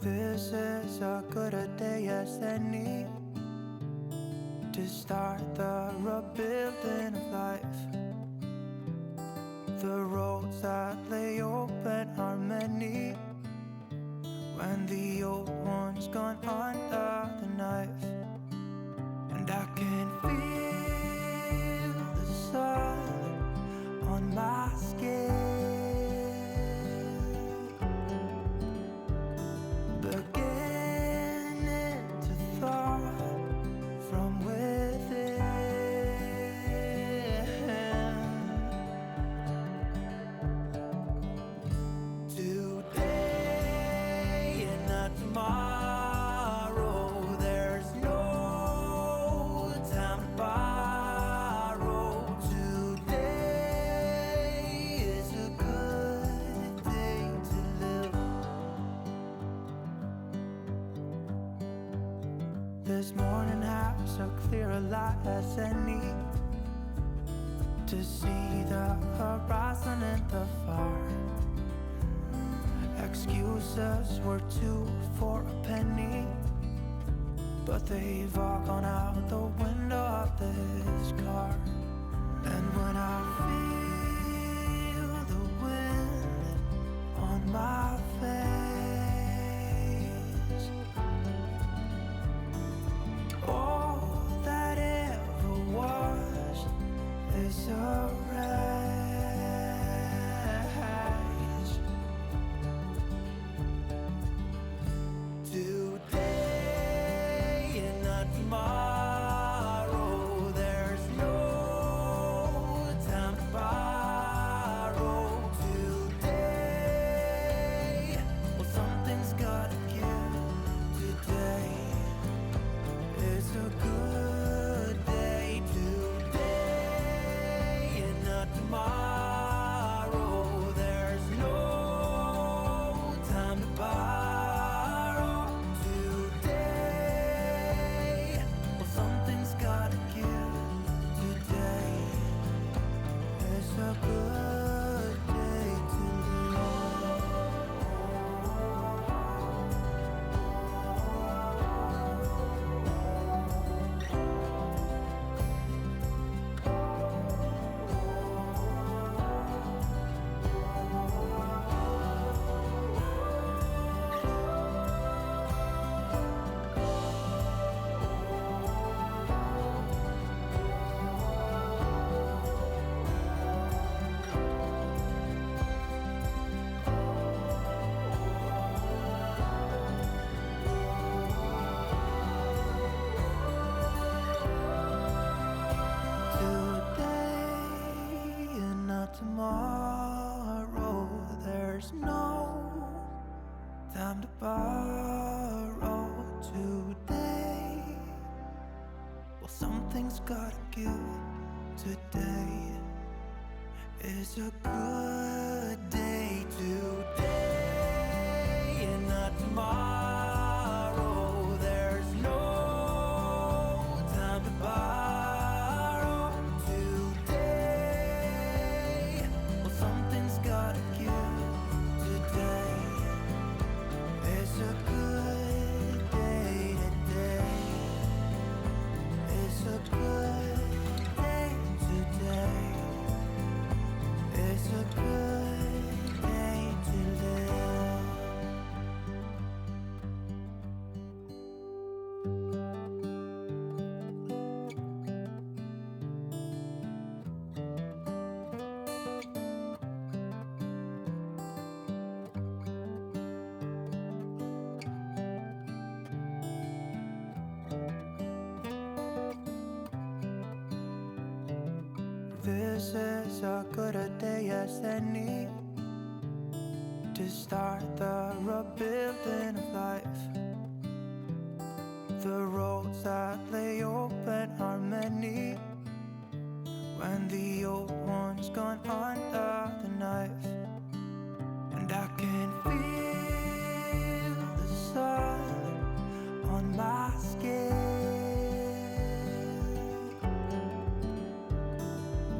This is as good a day as any to start the rebuilding of life. The roads that lay open are many when the old one's gone under the knife. And I can feel the sun on my skin, beginning to thaw from within. Today and not tomorrow, there's no time to borrow. Today is a good day to live. This morning has a clearer light as any to see the horizon and the far. Excuses were two for a penny, but they've all gone out the window of this car. And when I feel the wind on my face, all that ever was is a wreck. Today and not tomorrow, there's no time to borrow. Today, well, something's gotta give. Today is a good day. Today and not tomorrow, there's no time to borrow. A good day to tomorrow, there's no time to borrow. Today, well, something's gotta give. Today is a good day. Today and not tomorrow, there's no time to borrow. This is as good a day as any to start the rebuilding of life. The roads that lay open are many when the old one's gone under the knife. And I can feel the sun on my skin,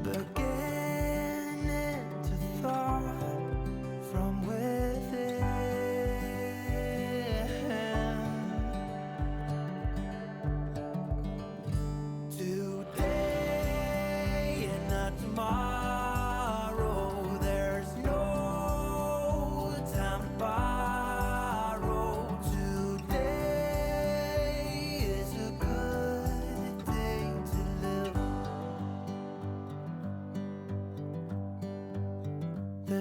beginning to thaw from within.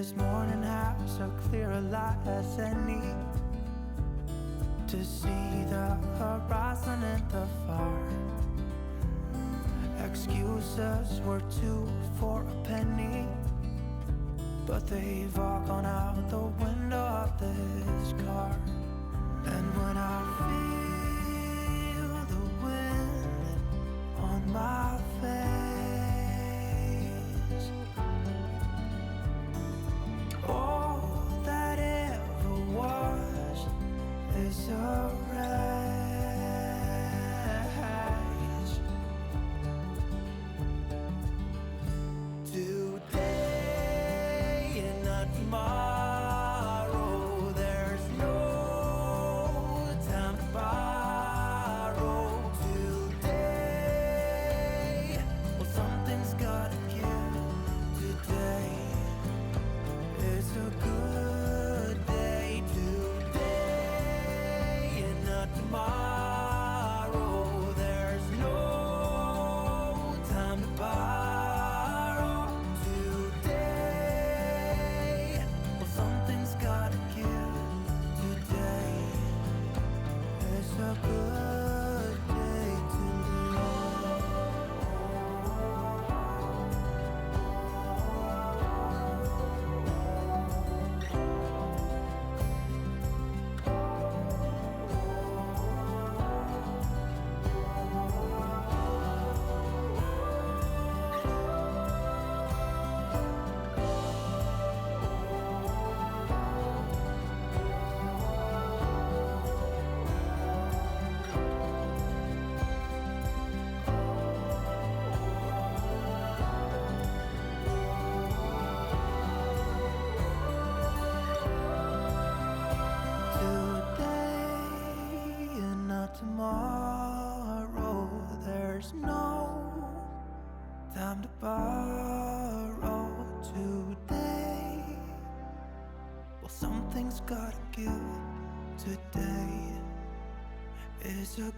this morning has a clearer light as any, to see the horizon and the far. Excuses were two for a penny, but they've all gone out the window of this car. And when I feel the wind on my face, all that ever was is a race. Today and not tomorrow, there's no time to borrow. Today, well, something's gotta give. Today is a good day. Today and not tomorrow, there's no time to borrow. Today, well, something's gotta give. Today is a good day to today and not tomorrow, there's no time to borrow. Today, well, something's gotta give. Today is a good